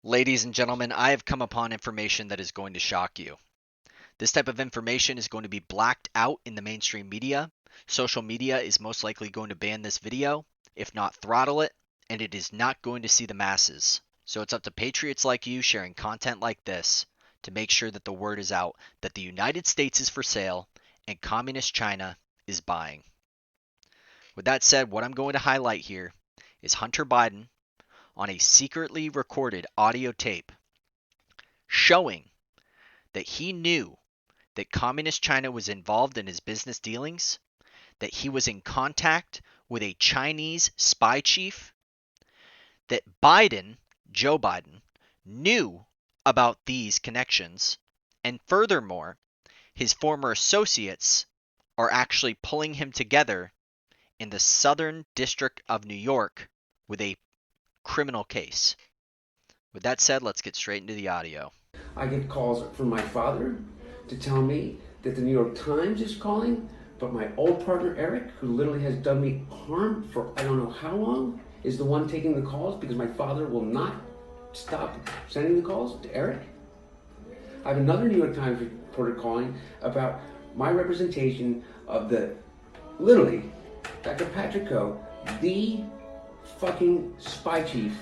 Ladies and gentlemen, I have come upon information that is going to shock you. This type of information is going to be blacked out in the mainstream media. Social media is most likely going to ban this video, if not throttle it, and it is not going to see the masses. So it's up to patriots like you sharing content like this to make sure that the word is out that the United States is for sale and communist China is buying. With that said, what I'm going to highlight here is Hunter Biden on a secretly recorded audio tape showing that he knew that communist China was involved in his business dealings, that he was in contact with a Chinese spy chief, that Biden, Joe Biden, knew about these connections, and furthermore, his former associates are actually pulling him together in the Southern District of New York with a criminal case. With that said, let's get straight into the audio. I get calls from my father to tell me that the New York Times is calling, but my old partner Eric, who literally has done me harm for I don't know how long, is the one taking the calls because my father will not stop sending the calls to Eric. I have another New York Times reporter calling about my representation of literally, Dr. Patrick Coe, the fucking spy chief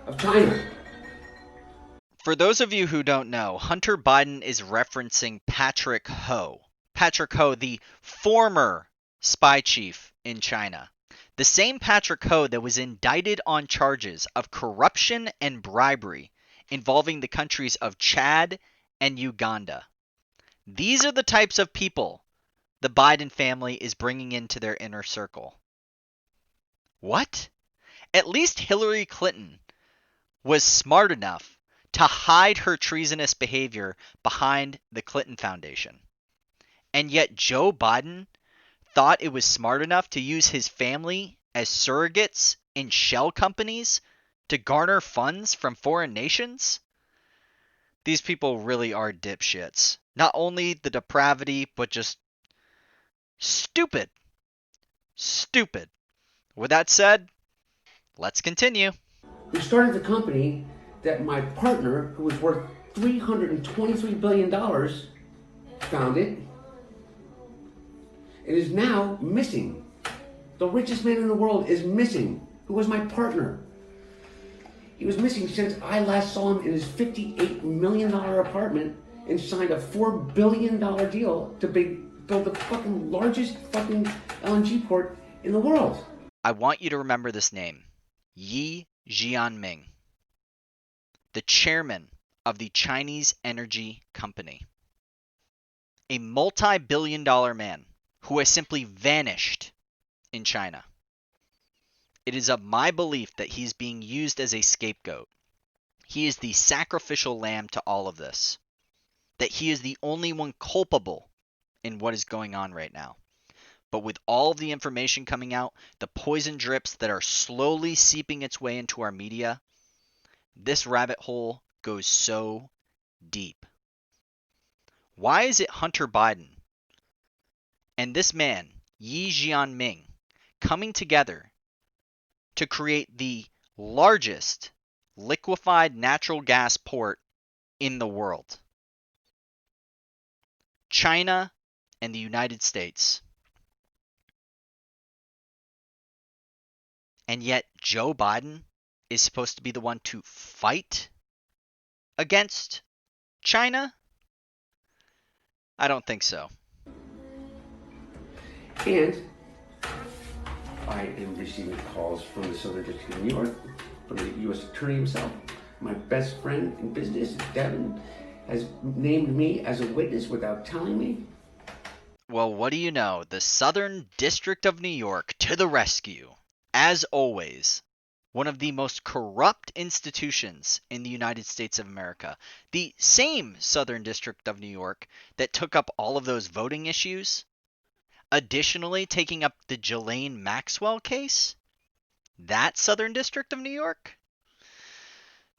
of China. For those of you who don't know, Hunter Biden is referencing Patrick Ho. Patrick Ho, the former spy chief in China. The same Patrick Ho that was indicted on charges of corruption and bribery involving the countries of Chad and Uganda. These are the types of people the Biden family is bringing into their inner circle. What? At least Hillary Clinton was smart enough to hide her treasonous behavior behind the Clinton Foundation. And yet Joe Biden thought it was smart enough to use his family as surrogates in shell companies to garner funds from foreign nations? These people really are dipshits. Not only the depravity, but just stupid. Stupid. With that said, let's continue. Who started the company that my partner, who was worth $323 billion, founded and is now missing. The richest man in the world is missing, who was my partner. He was missing since I last saw him in his $58 million apartment and signed a $4 billion deal to build the fucking largest fucking LNG port in the world. I want you to remember this name. Yi Jianming, the chairman of the Chinese energy company. A multi-billion-dollar man who has simply vanished in China. It is of my belief that he's being used as a scapegoat. He is the sacrificial lamb to all of this. That he is the only one culpable in what is going on right now. But with all of the information coming out, the poison drips that are slowly seeping its way into our media, this rabbit hole goes so deep. Why is it Hunter Biden and this man, Yi Jianming, coming together to create the largest liquefied natural gas port in the world? China and the United States. And yet Joe Biden is supposed to be the one to fight against China? I don't think so. And I am receiving calls from the Southern District of New York, from the U.S. Attorney himself. My best friend in business, Devin, has named me as a witness without telling me. Well, what do you know? The Southern District of New York to the rescue. As always, one of the most corrupt institutions in the United States of America. The same Southern District of New York that took up all of those voting issues. Additionally, taking up the Ghislaine Maxwell case. That Southern District of New York.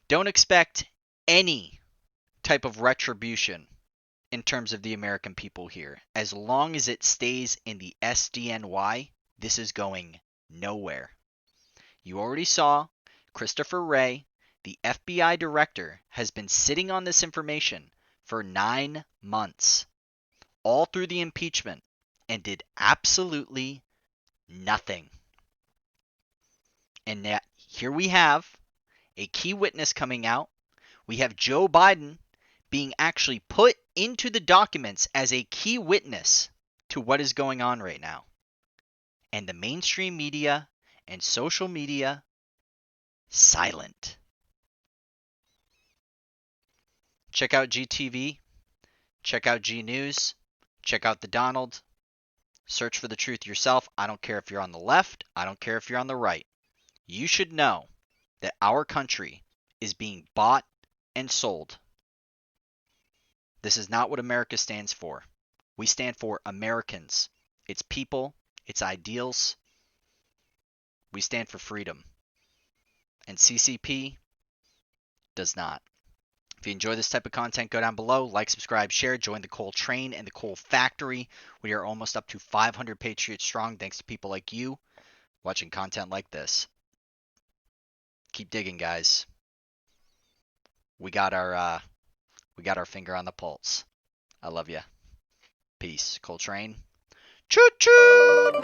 Don't expect any type of retribution in terms of the American people here. As long as it stays in the SDNY, this is going nowhere. You already saw Christopher Wray The FBI director has been sitting on this information for 9 months, all through the impeachment, and did absolutely nothing. And that, here we have a key witness coming out. We have Joe Biden being actually put into the documents as a key witness to what is going on right now. And the mainstream media and social media, silent. Check out GTV, check out G News, check out the Donald. Search for the truth yourself. I don't care if you're on the left, I don't care if you're on the right. You should know that our country is being bought and sold. This is not what America stands for. We stand for Americans, its people, its ideals. We stand for freedom. And CCP does not. If you enjoy this type of content, go down below, like, subscribe, share, join the Coal Train and the Coal Factory. We are almost up to 500 Patriots strong thanks to people like you watching content like this. Keep digging, guys. We got our finger on the pulse. I love you. Peace. Coal Train. Choo choo!